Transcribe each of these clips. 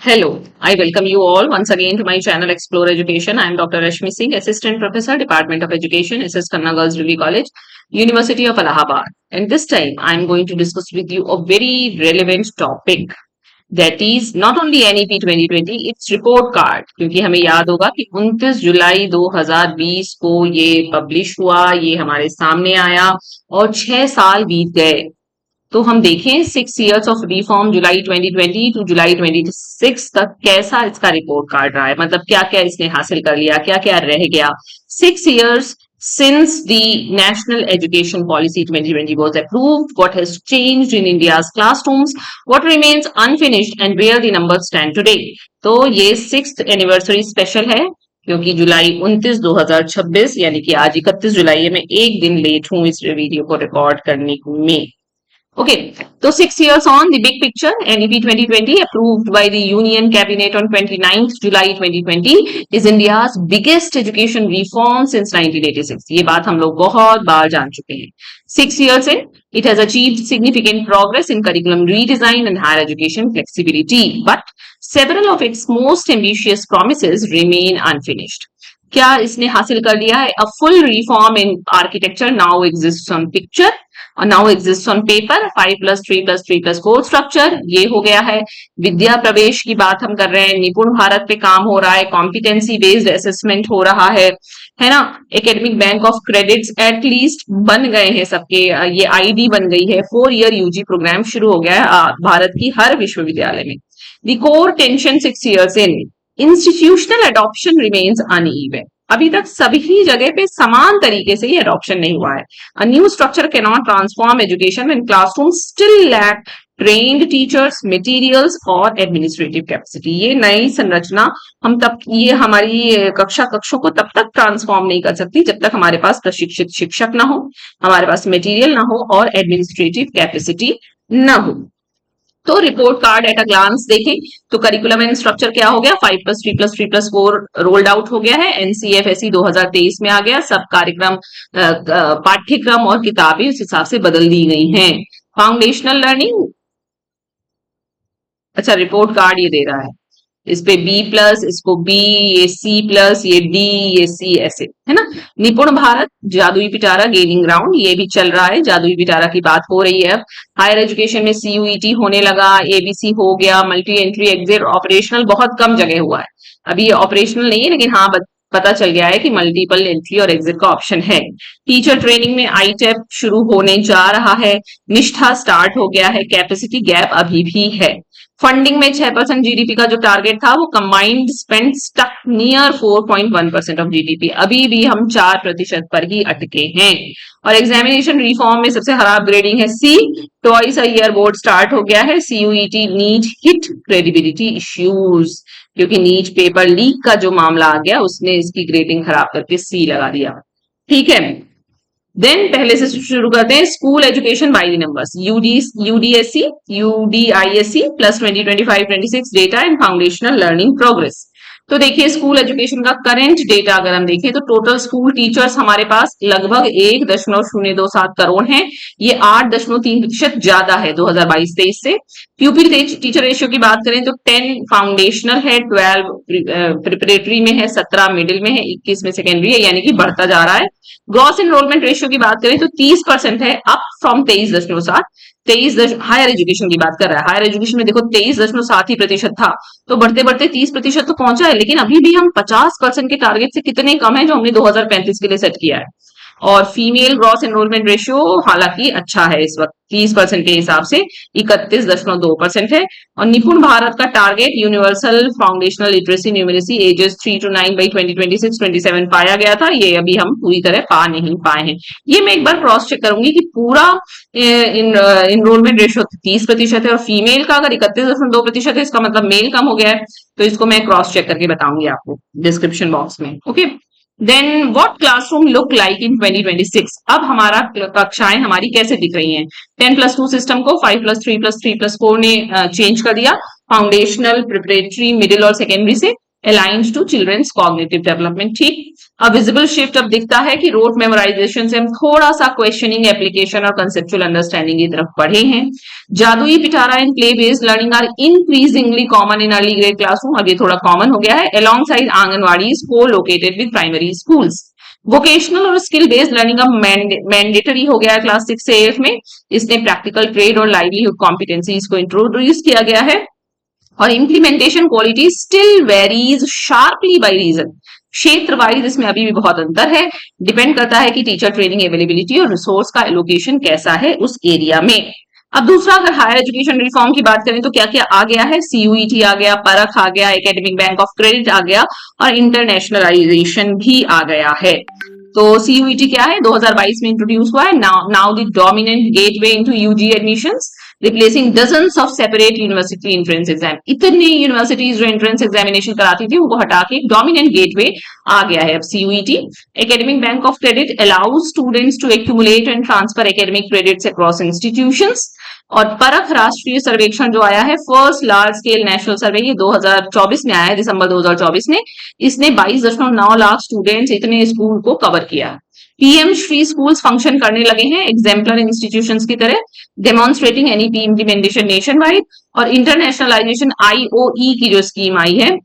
Hello, I welcome you all once again to my channel Explore Education. I am Dr. Rashmi Singh, Assistant Professor, Department of Education, SS Khanna Girls Degree College, University of Allahabad. And this time I am going to discuss with you a very relevant topic that is not only NEP 2020, its report card. क्योंकि हमें याद होगा कि 29 जुलाई 2020 को ये publish हुआ, ये हमारे सामने आया और 6 साल बीत गए। तो हम देखें 6 years of reform July 2020 to July 26 तक कैसा इसका रिपोर्ट कार्ड रहा है, मतलब क्या क्या इसने हासिल कर लिया, क्या क्या रह गया। 6 years since the National Education Policy 2020 was approved, what has changed in India's classrooms, what remains unfinished and where the numbers stand today। तो ये 6th anniversary स्पेशल है क्योंकि जुलाई 29 2026 यानी कि आज 31 जुलाई है, मैं एक दिन लेट हूं इस वीडियो को रिकॉर्ड करने में। Okay, so 6 years on, the big picture, NEP 2020 approved by the Union Cabinet on 29th July 2020 is India's biggest education reform since 1986. ये बात हम लोग बहुत बार जान चुके हैं। 6 years in, it has achieved significant progress in curriculum redesign and higher education flexibility, but several of its most ambitious promises remain unfinished. क्या इसने हासिल कर लिया है? A full reform in architecture now exists on picture और now exist on paper. 5+3+3+4 structure ये हो गया है। विद्या प्रवेश की बात हम कर रहे हैं, निपुण भारत पे काम हो रहा है, कॉम्पिटेंसी बेस्ड असेसमेंट हो रहा है ना। Academic bank of credits at least बन गए हैं सबके, ये आईडी बन गई है। 4 year यूजी प्रोग्राम शुरू हो गया है भारत की हर विश्वविद्यालय में। The core tension 6 years in, institutional adoption remains uneven. अभी तक सभी जगह पे समान तरीके से ये अडॉप्शन नहीं हुआ है। A new structure cannot transform education when classrooms still lack trained teachers, materials और administrative capacity। ये नई संरचना हम तब ये हमारी कक्षों को तब तक ट्रांसफॉर्म नहीं कर सकती जब तक हमारे पास प्रशिक्षित शिक्षक ना हो, हमारे पास मटेरियल ना हो और एडमिनिस्ट्रेटिव कैपेसिटी ना हो। तो report card at a glance देखें तो करिकुलम एंड स्ट्रक्चर क्या हो गया, 5+3+3+4 रोल्ड आउट हो गया है। एनसीएफएसई 2023 में आ गया। सब कार्यक्रम पाठ्यक्रम और किताबें उस हिसाब से बदल दी गई हैं। फाउंडेशनल लर्निंग, अच्छा रिपोर्ट कार्ड ये दे रहा है, इस पे B+, इसको B, ये C+, ये D, ये C, ऐसे है ना। निपुण भारत, जादुई पिटारा गेनिंग ग्राउंड, ये भी चल रहा है। जादुई पिटारा की बात हो रही है। हायर एजुकेशन में CUET होने लगा, ABC हो गया, मल्टी एंट्री एग्जिट ऑपरेशनल बहुत कम जगह हुआ है, अभी ये ऑपरेशनल नहीं है, लेकिन हाँ पता चल गया है कि मल्टीपल एंट्री और एग्जिट का ऑप्शन है। टीचर ट्रेनिंग में ITEP शुरू होने जा रहा है। निष्ठा स्टार्ट हो गया है। कैपेसिटी गैप अभी भी है। फंडिंग में 6% जीडीपी का जो टारगेट था वो combined spend stuck near 4.1% of GDP, अभी भी हम 4% पर ही अटके हैं। और एग्जामिनेशन रिफॉर्म में सबसे खराब ग्रेडिंग है C। Twice a year board start हो गया है। CUET NEET hit credibility issues, क्योंकि नीट पेपर लीक का जो मामला आ गया उसने इसकी ग्रेडिंग खराब करके C लगा दिया। ठीक है, देन पहले से शुरू करते हैं। School education by the numbers, UDSC, UDISC plus 2025-26 data and foundational learning progress. तो देखिए स्कूल एजुकेशन का करंट डेटा अगर हम देखें तो टोटल स्कूल टीचर्स हमारे पास लगभग 1.027 करोड़ हैं। ये 8.3% ज्यादा है 2022-23 से। प्यूपिल टीचर रेशियो की बात करें तो 10 फाउंडेशनल है, 12 प्रिपरेटरी में है, 17 मिडिल में है, 21 में सेकेंडरी है, यानी कि बढ़ता जा रहा है। ग्रॉस एनरोलमेंट रेशियो की बात करें तो 30% है, अप फ्रॉम 23.7। 23 हायर एजुकेशन की बात कर रहा है। हायर एजुकेशन में देखो 23.7% था, तो बढ़ते बढ़ते 30% तो पहुंचा है, लेकिन अभी भी हम 50% के टारगेट से कितने कम है जो हमने 2035 के लिए सेट किया है। और फीमेल ग्रॉस एनरोलमेंट रेशियो हालांकि अच्छा है इस वक्त 30% के हिसाब से 31.2% है। और निपुण भारत का target universal foundational literacy numeracy ages 3 to 9 by 2026-27 पाया गया था, ये अभी हम पूरी तरह पा नहीं पाए हैं। ये मैं एक बार क्रॉस चेक करूंगी कि पूरा इनरोलमेंट रेशियो 30% है और फीमेल का अगर 31.2% है, इसका मतलब मेल कम हो गया है। तो इसको मैं क्रॉस चेक करके बताऊंगी आपको डिस्क्रिप्शन बॉक्स में। Okay, then what classroom look like in 2026। अब हमारा कक्षाएं हमारी कैसे दिख रही हैं। 10+2 सिस्टम को 5+3+3+4 ने चेंज कर दिया, फाउंडेशनल, प्रिपरेटरी, मिडिल और सेकेंडरी से। Aligned to children's cognitive development. ठीक, अब विजिबल शिफ्ट अब दिखता है कि रोट मेमोराइजेशन से हम थोड़ा सा क्वेश्चनिंग, एप्लीकेशन और कंसेप्चुअल अंडरस्टैंडिंग की तरफ बढ़े हैं। Jadui Pitara and play based learning are increasingly common in early grade classroom, अब ये थोड़ा कॉमन हो गया है, अलोंग साइड आंगनवाड़ी को located with primary schools. Vocational और स्किल बेस्ड लर्निंग अब मैंडेटरी हो गया है क्लास 6 से 8 में। इसने प्रैक्टिकल ट्रेड और लाइवलीहुड कॉम्पिटेंसीज को इंट्रोड्यूस किया गया है। और implementation quality still varies sharply by region, क्षेत्र वाइज इसमें अभी भी बहुत अंतर है, डिपेंड करता है कि टीचर ट्रेनिंग अवेलेबिलिटी और रिसोर्स का एलोकेशन कैसा है उस एरिया में। अब दूसरा, अगर हायर एजुकेशन रिफॉर्म की बात करें तो क्या क्या आ गया है, सीयूईटी आ गया, परख आ गया, एकेडमिक बैंक ऑफ क्रेडिट आ गया और इंटरनेशनलाइजेशन भी आ गया है। तो सीयूईटी क्या है, 2022 में इंट्रोड्यूस हुआ है, now the dominant gateway into UG admissions, replacing dozens of separate university entrance exam. इतनी यूनिवर्सिटीज जो एंट्रेंस एग्जामिनेशन कराती थी उनको हटा के डोमिनेंट गेटवे आ गया है अब CUET. Academic bank of credit allows students to accumulate and transfer academic credits across institutions. और परख राष्ट्रीय सर्वेक्षण जो आया है, first large scale national survey, ये 2024 में आया है, दिसंबर 2024 में। इसने 22.9 लाख स्टूडेंट्स, इतने स्कूल को कवर किया। पीएम श्री स्कूल्स फंक्शन करने लगे हैं एग्जाम्पलर इंस्टीट्यूशंस की तरह, demonstrating NEP implementation nationwide. और इंटरनेशनलाइजेशन आईओई की जो स्कीम आई है,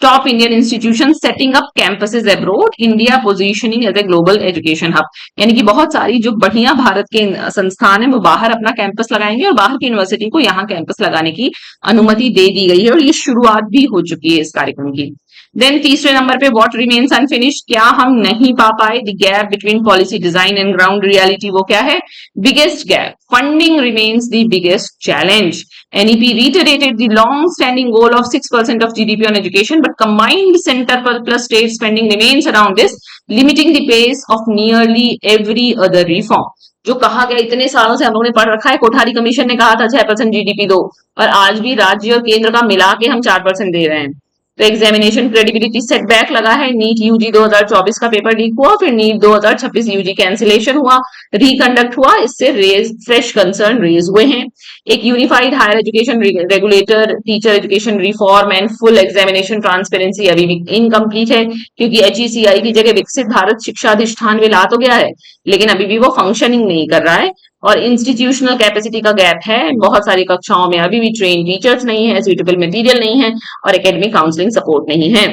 top Indian institution setting up campuses abroad, India positioning as a global education hub, यानी कि बहुत सारी जो बढ़िया भारत के संस्थान है वो बाहर अपना कैंपस लगाएंगे और बाहर की यूनिवर्सिटी को यहाँ कैंपस लगाने की अनुमति दे दी गई है और ये शुरुआत भी हो चुकी है इस कार्यक्रम की। देन तीसरे नंबर पे व्हाट रिमेन्स अनफिनिश्ड, क्या हम नहीं पा पाए, the gap between policy design and ground reality, वो क्या है, biggest gap, funding remains the biggest challenge. NEP reiterated the long-standing goal of 6% of GDP on education, but combined center plus state spending remains around this, limiting the pace of nearly every other reform. जो कहा गया, इतने सालों से हम लोगों ने पढ़ रखा है, कोठारी कमीशन ने कहा था 6% GDP दो, और आज भी राज्य और केंद्र का मिला के हम 4% दे रहे हैं। तो एग्जामिनेशन क्रेडिबिलिटी सेटबैक लगा है, नीट यूजी 2024 का पेपर लीक हुआ, फिर नीट 2026 यूजी कैंसिलेशन हुआ, रिकंडक्ट हुआ, इससे फ्रेश कंसर्न रेज हुए हैं। एक unified higher education regulator, teacher education reform and full examination transparency अभी भी इनकम्प्लीट है, क्योंकि HECI की जगह विकसित भारत शिक्षा अधिष्ठान में ला तो गया है, लेकिन अभी भी वो फंक्शनिंग नहीं कर रहा है। और इंस्टीट्यूशनल कैपेसिटी का गैप है, बहुत सारी कक्षाओं में अभी भी ट्रेन टीचर्स नहीं है, सुइटेबल मटेरियल नहीं है और एकेडमिक काउंसलिंग सपोर्ट नहीं है।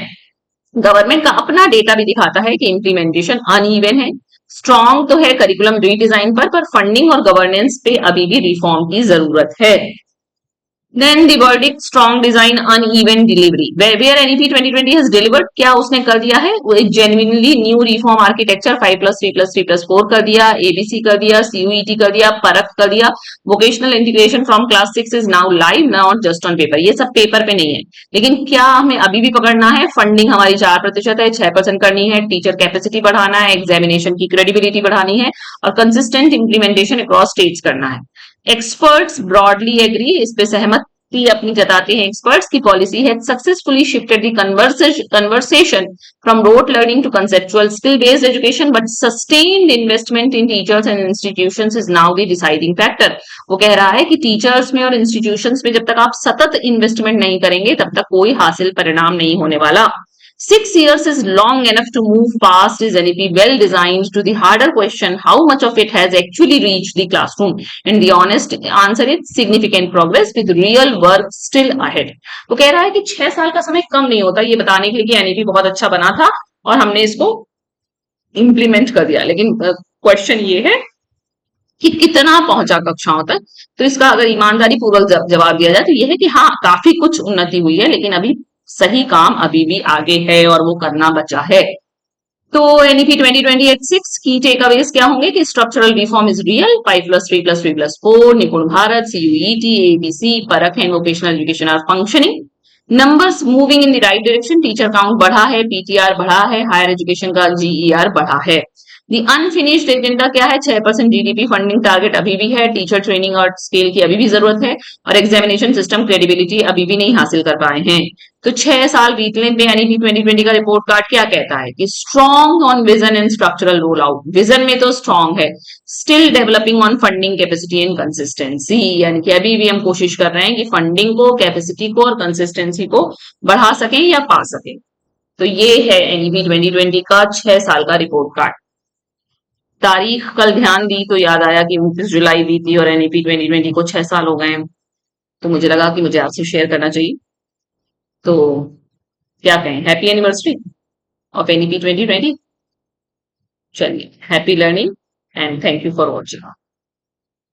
गवर्नमेंट का अपना डेटा भी दिखाता है कि इम्प्लीमेंटेशन अनइवन है, स्ट्रॉन्ग तो है करिकुलम रीडिजाइन पर फंडिंग और गवर्नेंस पे अभी भी रिफॉर्म की जरूरत है। Then the verdict, strong design, uneven delivery. Where NEP 2020 has delivered, क्या उसने कर दिया है, वो एक genuinely new reform architecture 5+3+3+4 कर दिया, ABC कर दिया, CUET कर दिया, परख कर दिया, vocational integration from class 6 is now live, not just on paper. ये सब पेपर पे नहीं है, लेकिन क्या हमें अभी भी पकड़ना है, फंडिंग हमारी 4% है, 6% करनी है, टीचर कैपेसिटी बढ़ाना है, एग्जामिनेशन की क्रेडिबिलिटी बढ़ानी है और कंसिस्टेंट इंप्लीमेंटेशन अक्रॉस स्टेट्स करना है। एक्सपर्ट्स ब्रॉडली एग्री, इस पे सहमति अपनी जताते हैं एक्सपर्ट्स की पॉलिसी है successfully shifted the conversation from rote learning to conceptual skill based education, but sustained investment in teachers and institutions is now the deciding factor. वो कह रहा है कि टीचर्स में और इंस्टीट्यूशंस में जब तक आप सतत इन्वेस्टमेंट नहीं करेंगे तब तक कोई हासिल परिणाम नहीं होने वाला। 6 years is long enough to move past is NEP well designed to the harder question, how much of it has actually reached the classroom? And the honest answer is significant progress with real work still ahead. वो कह रहा है कि 6 साल का समय कम नहीं होता ये बताने के लिए कि NEP बहुत अच्छा बना था और हमने इसको इम्प्लीमेंट कर दिया, लेकिन क्वेश्चन ये है कि कितना पहुंचा कक्षाओं तक। तो इसका अगर ईमानदारी पूर्वक जवाब दिया जाए तो यह है कि हाँ, काफी कुछ उन्नति हुई है, लेकिन अभी सही काम अभी भी आगे है और वो करना बचा है। तो NEP 2020 की टेक अवेज क्या होंगे कि structural reform is real, 5+3+3+4, Nipun Bharat, CUET, ABC, Parakh and vocational education are functioning, numbers moving in the right direction, teacher count बढ़ा है, PTR बढ़ा है, हायर एजुकेशन का GER बढ़ा है। दी अनफिनिश्ड एजेंडा क्या है, 6% GDP फंडिंग टारगेट अभी भी है, टीचर ट्रेनिंग और स्केल की अभी भी जरूरत है और एग्जामिनेशन सिस्टम क्रेडिबिलिटी अभी भी नहीं हासिल कर पाए हैं। तो 6 साल बीतने पे NEP 2020 का रिपोर्ट कार्ड क्या कहता है कि strong on vision and structural roll out, vision में तो स्ट्रॉन्ग है, still developing on funding capacity and consistency, यानी कि अभी भी हम कोशिश कर रहे हैं कि फंडिंग को, कैपेसिटी को और कंसिस्टेंसी को बढ़ा सकें या पा सकें। तो ये है एनईपी 2020 का 6 साल का रिपोर्ट कार्ड। तारीख कल ध्यान दी तो याद आया कि 29 जुलाई बीती और एनईपी 2020 को 6 साल हो गए हैं। तो मुझे लगा कि मुझे आपसे शेयर करना चाहिए। तो क्या कहें, हैप्पी एनिवर्सरी ऑफ एनईपी 2020। चलिए, happy learning and thank you for watching.